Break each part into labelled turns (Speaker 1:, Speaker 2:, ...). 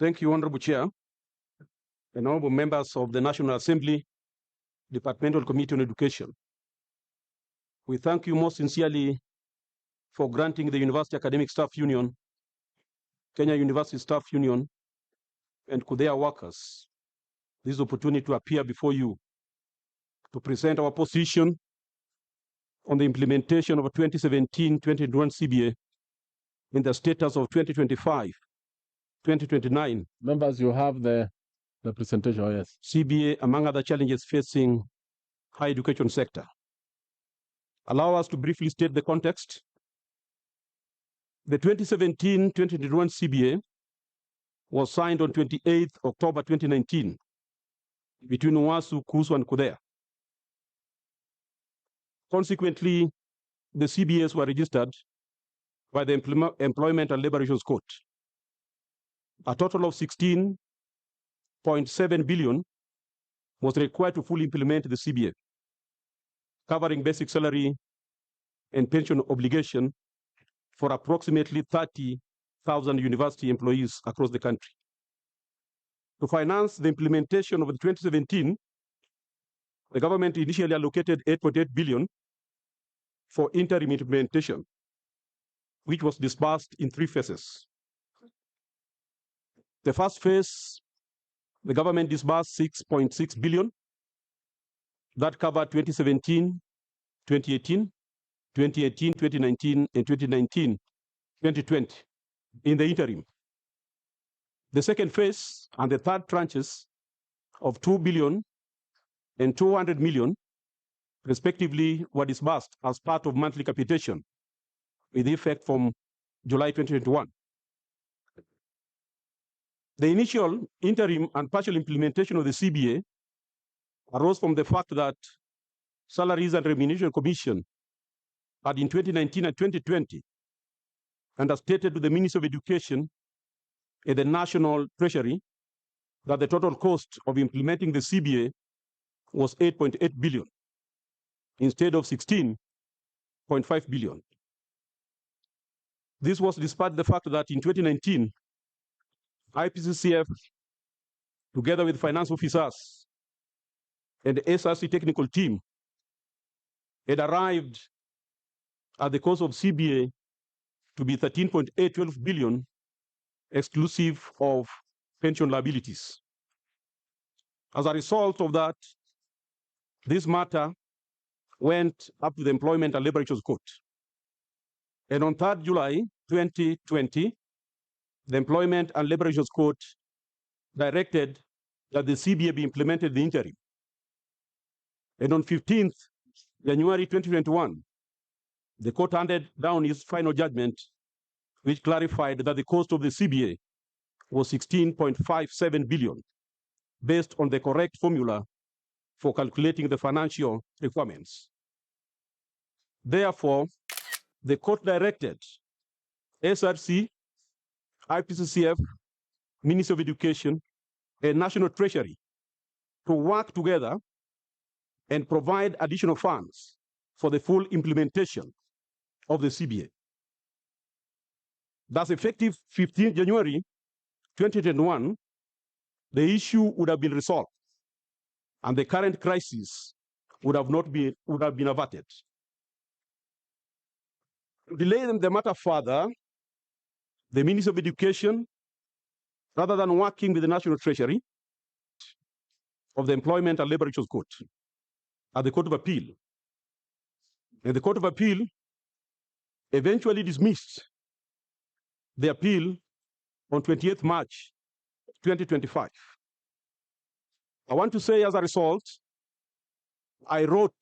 Speaker 1: Thank you, Honorable Chair, and honorable members of the National Assembly, Departmental Committee on Education. We thank you most sincerely for granting the University Academic Staff Union, Kenya University Staff Union, and KUDEA workers this opportunity to appear before you to present our position on the implementation of a 2017-2021 CBA in the status of 2025-2029.
Speaker 2: Members, you have the presentation, yes.
Speaker 1: CBA, among other challenges facing higher education sector. Allow us to briefly state the context. The 2017-2021 CBA was signed on 28th October 2019 between UASU, KUSU, and KUDEA. Consequently, the CBAs were registered by the Employment and Labor Relations Court. A total of 16.7 billion was required to fully implement the CBA, covering basic salary and pension obligation for approximately 30,000 university employees across the country. To finance the implementation of the 2017, the government initially allocated 8.8 billion for interim implementation, which was disbursed in 3 phases. The first phase, the government disbursed 6.6 billion. That covered 2017, 2018, 2018, 2019, and 2019, 2020 in the interim. The second phase and the third tranches of 2 billion and 200 million, respectively, were disbursed as part of monthly capitation with effect from July 2021. The initial, interim, and partial implementation of the CBA arose from the fact that Salaries and Remuneration Commission had in 2019 and 2020 understated to the Ministry of Education and the National Treasury that the total cost of implementing the CBA was 8.8 billion instead of 16.5 billion. This was despite the fact that in 2019, IPCCF, together with finance officers and the SRC technical team, had arrived at the cost of CBA to be 13.812 billion, exclusive of pension liabilities. As a result of that, this matter went up to the Employment and Labor Relations Court. And on 3rd July 2020, the Employment and Labor Relations Court directed that the CBA be implemented in the interim. And on 15th January 2021, the court handed down its final judgment, which clarified that the cost of the CBA was 16.57 billion, based on the correct formula for calculating the financial requirements. Therefore, the court directed SRC, IPCCF, Ministry of Education, and National Treasury to work together and provide additional funds for the full implementation of the CBA. Thus, effective 15 January 2021, the issue would have been resolved and the current crisis would have been averted. To delay the matter further, the Ministry of Education, rather than working with the National Treasury of the Employment and Labor Relations Court at the Court of Appeal, and the Court of Appeal eventually dismissed the appeal on 28th March 2025. I want to say, as a result, I wrote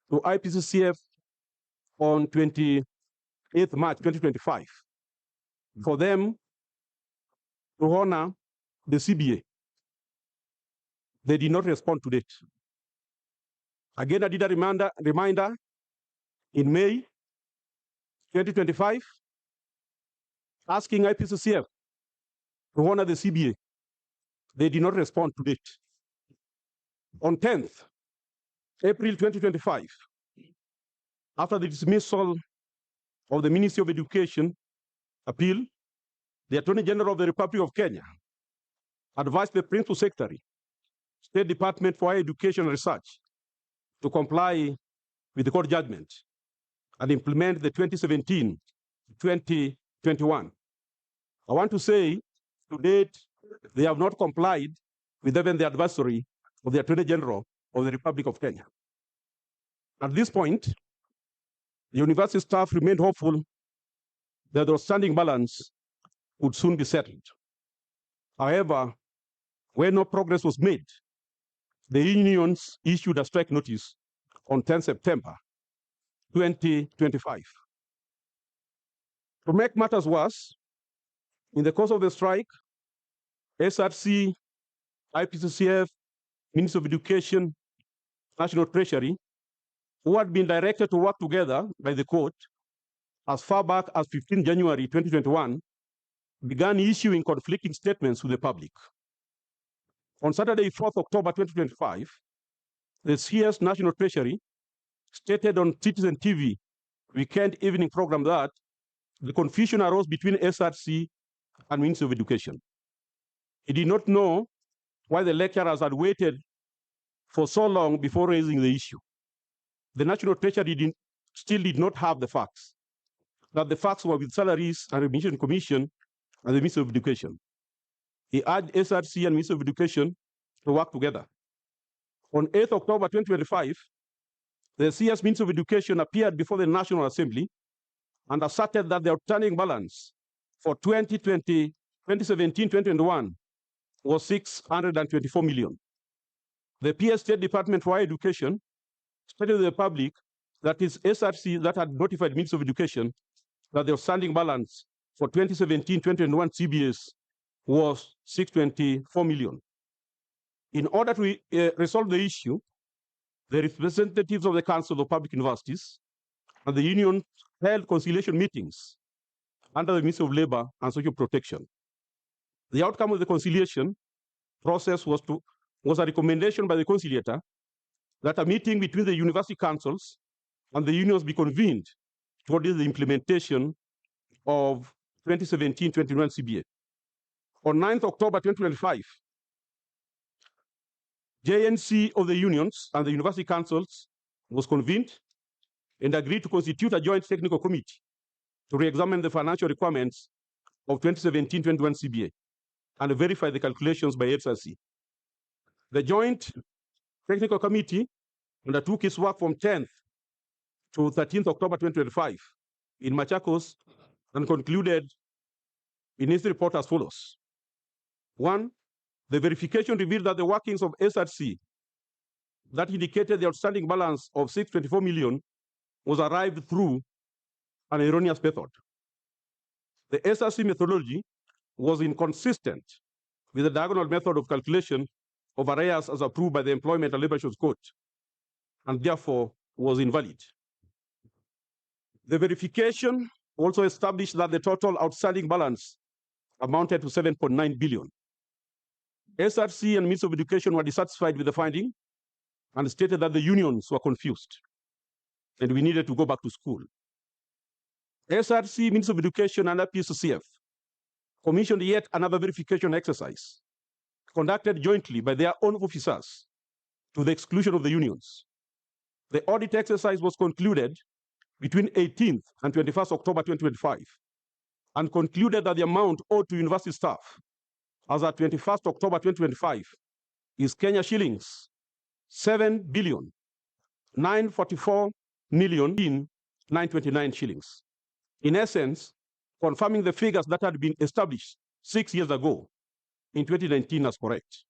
Speaker 1: to IPCCF on 28th March 2025 for them to honor the CBA. They did not respond to it. Again, I did a reminder in May 2025 asking IPCCF to honor the CBA. They did not respond to it. On 10th April 2025, after the dismissal of the Ministry of Education appeal, the Attorney General of the Republic of Kenya advised the Principal Secretary, State Department for Higher Education and Research, to comply with the court judgment and implement the 2017-2021. I want to say, to date, they have not complied with even the advisory of the Attorney General of the Republic of Kenya. At this point, the university staff remained hopeful that the outstanding balance would soon be settled. However, when no progress was made, the unions issued a strike notice on 10 September 2025. To make matters worse, in the course of the strike, SRC, IPCCF, Ministry of Education, National Treasury, who had been directed to work together by the court as far back as 15 January 2021, began issuing conflicting statements to the public. On Saturday, 4th October 2025, the CS National Treasury stated on Citizen TV weekend evening program that the confusion arose between SRC and Ministry of Education. He did not know why the lecturers had waited for so long before raising the issue. The National Treasury still did not have the facts, that the facts were with Salaries and Remuneration Commission and the Ministry of Education. He urged SRC and Ministry of Education to work together. On 8th October 2025, the CS Ministry of Education appeared before the National Assembly and asserted that the outstanding balance for 2017-2021 was 624 million. The PS State Department for Higher Education stated to the public that it's SRC that had notified Ministry of Education that the outstanding balance for 2017-2021 CBS was 624 million. In order to resolve the issue, the representatives of the Council of Public Universities and the union held conciliation meetings under the Ministry of Labor and Social Protection. The outcome of the conciliation process was a recommendation by the conciliator that a meeting between the university councils and the unions be convened toward the implementation of 2017-21 CBA. On 9th October 2025, JNC of the unions and the university councils was convened and agreed to constitute a joint technical committee to re-examine the financial requirements of 2017-21 CBA and verify the calculations by SRC. The joint technical committee undertook its work from 10th to 13th October 2025 in Machakos and concluded in its report as follows. 1. The verification revealed that the workings of SRC that indicated the outstanding balance of 624 million was arrived through an erroneous method. The SRC methodology was inconsistent with the diagonal method of calculation of arrears as approved by the Employment and Labor Relations Court, and therefore was invalid. The verification also established that the total outstanding balance amounted to 7.9 billion. SRC and Ministry of Education were dissatisfied with the finding and stated that the unions were confused and we needed to go back to school. SRC, Ministry of Education, and IPCCF commissioned yet another verification exercise conducted jointly by their own officers to the exclusion of the unions. The audit exercise was concluded between 18th and 21st October 2025 and concluded that the amount owed to university staff as at 21st October 2025 is Kenya shillings 7,944,929 shillings. In essence, confirming the figures that had been established 6 years ago in 2019 as correct.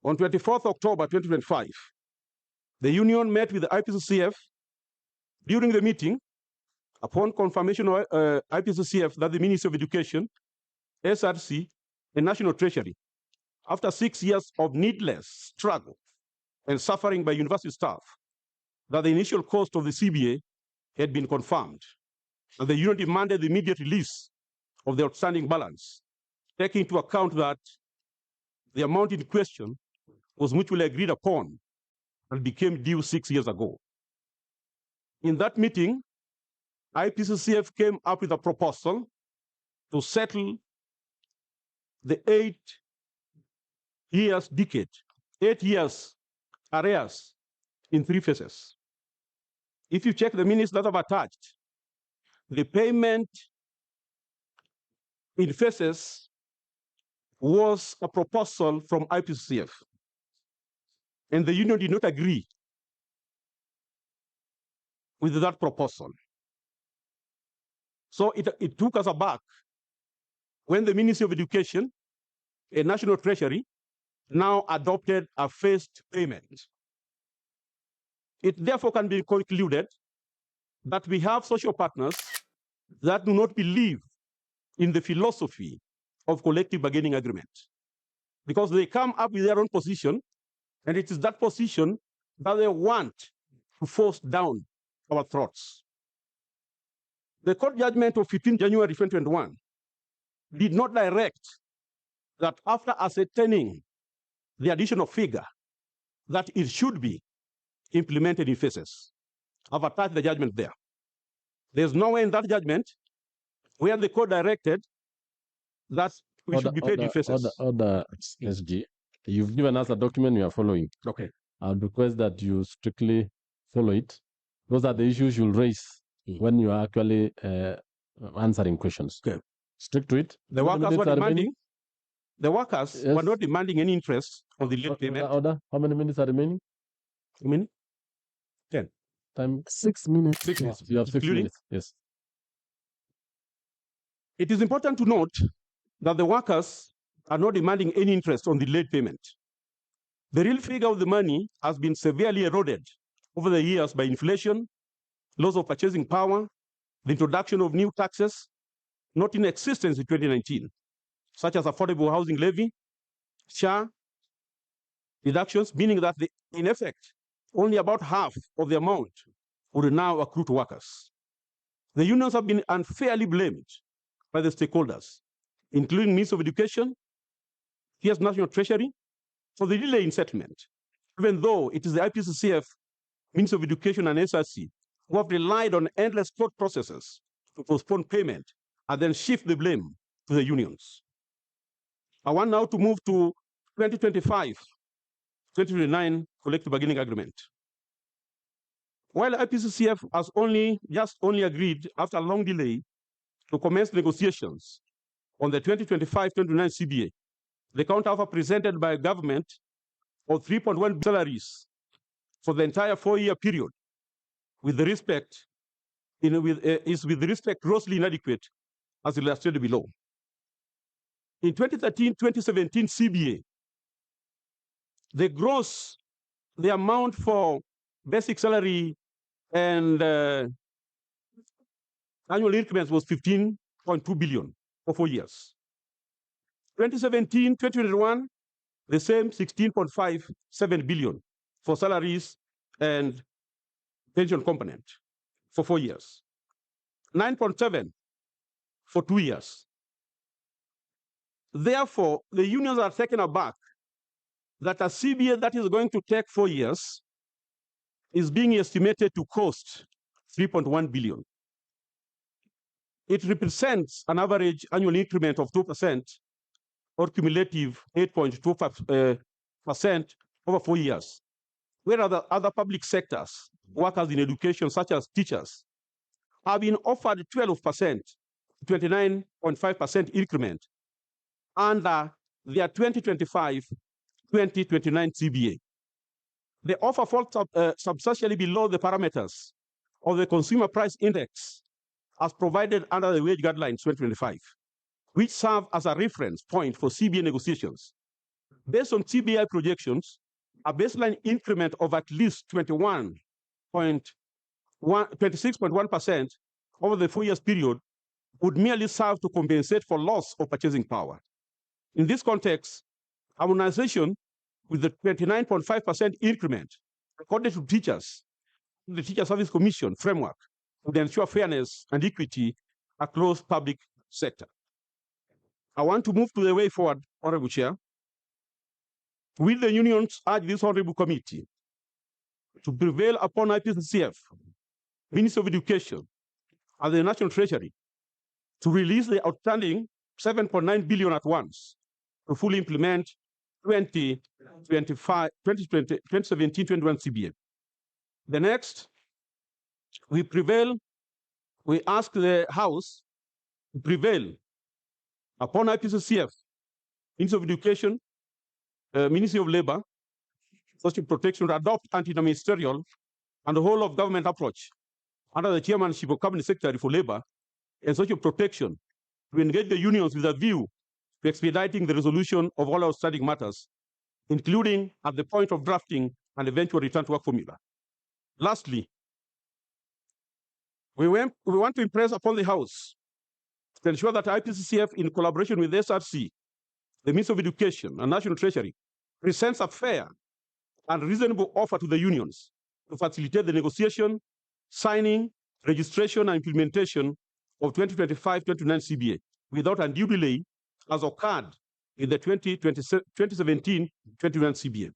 Speaker 1: On 24th October 2025, the union met with the IPCCF. During the meeting, upon confirmation of IPCCF that the Ministry of Education, SRC, and National Treasury, after 6 years of needless struggle and suffering by university staff, that the initial cost of the CBA had been confirmed, and the union demanded the immediate release of the outstanding balance, taking into account that the amount in question was mutually agreed upon and became due 6 years ago. In that meeting, IPCCF came up with a proposal to settle the 8 years decade, 8 years arrears in 3 phases. If you check the minutes that I've attached, the payment in phases was a proposal from IPCF, and the union did not agree with that proposal. So it took us aback when the Ministry of Education and National Treasury now adopted a phased payment. It therefore can be concluded that we have social partners that do not believe in the philosophy of collective bargaining agreement, because they come up with their own position, and it is that position that they want to force down our throats. The court judgment of 15 January 2021 did not direct that after ascertaining the additional figure that it should be implemented in phases. I've attached the judgment there. There's nowhere in that judgment where the court directed that we should be paid in phases.
Speaker 2: Order, SG. You've given us a document we are following.
Speaker 1: Okay.
Speaker 2: I would request that you strictly follow it. Those are the issues you'll raise when you are actually answering questions.
Speaker 1: Okay.
Speaker 2: Stick to it.
Speaker 1: The workers were demanding. The workers were not demanding any interest on the late payment.
Speaker 2: Order. How many minutes are remaining?
Speaker 1: 2 minutes? 10.
Speaker 2: Time
Speaker 3: 6 minutes.
Speaker 1: 6 minutes.
Speaker 2: You have 6 minutes. Yes.
Speaker 1: It is important to note that the workers are not demanding any interest on the late payment. The real figure of the money has been severely eroded over the years by inflation, loss of purchasing power, the introduction of new taxes not in existence in 2019, such as affordable housing levy, SHA deductions, meaning that in effect, only about half of the amount would now accrue to workers. The unions have been unfairly blamed by the stakeholders, including Ministry of Education, CS National Treasury, for the delay in settlement, even though it is the IPCCF, Ministry of Education, and SRC who have relied on endless court processes to postpone payment and then shift the blame to the unions. I want now to move to 2025-2029 collective bargaining agreement. While IPCCF has just only agreed after a long delay to commence negotiations on the 2025-2029 CBA, the counteroffer presented by government of 3.1 salaries for the entire 4-year period with the respect is with respect grossly inadequate, as illustrated below. In 2013-2017 CBA, the amount for basic salary and annual increments was 15.2 billion for 4 years. 2017-2021, the same 16.57 billion for salaries and pension component for 4 years. 9.7 for 2 years. Therefore, the unions are taken aback that a CBA that is going to take 4 years is being estimated to cost 3.1 billion. It represents an average annual increment of 2% or cumulative 8.25% over 4 years, whereas other public sectors, workers in education such as teachers, have been offered 12%, 29.5% increment under their 2025-2029 CBA. The offer falls substantially below the parameters of the Consumer Price Index as provided under the Wage Guidelines 2025, which serve as a reference point for CBA negotiations. Based on CBI projections, a baseline increment of at least 26.1% over the 4 years period would merely serve to compensate for loss of purchasing power. In this context, harmonization with the 29.5% increment according to teachers, the Teacher Service Commission framework would ensure fairness and equity across public sector. I want to move to the way forward, Honorable Chair. Will the unions urge this Honorable Committee to prevail upon IPCCF, Ministry of Education, and the National Treasury to release the outstanding 7.9 billion at once to fully implement 2017-21 CBA. The next, we ask the House to prevail upon IPCCF, Ministry of Education, Ministry of Labor, Social Protection to adopt anti-ministerial and the whole of government approach under the chairmanship of Cabinet Secretary for Labor and Social Protection to engage the unions with a view to expediting the resolution of all outstanding matters, including at the point of drafting and eventual return to work formula. Lastly, we want to impress upon the House to ensure that IPCCF, in collaboration with SRC, the Ministry of Education, and National Treasury, presents a fair and reasonable offer to the unions to facilitate the negotiation, signing, registration, and implementation of 2025-29 CBA without undue delay, as occurred in the 2017-21 CBA.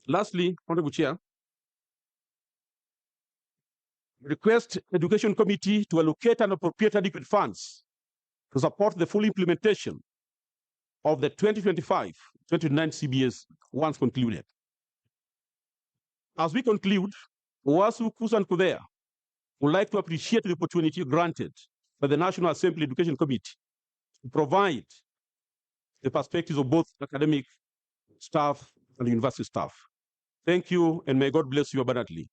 Speaker 1: Lastly, Honorable Chair, request Education Committee to allocate and appropriate adequate funds to support the full implementation of the 2025-29 CBAs once concluded. As we conclude, UASU, KUSA, and KUDEA would like to appreciate the opportunity granted by the National Assembly Education Committee to provide the perspectives of both academic staff and university staff. Thank you, and may God bless you abundantly.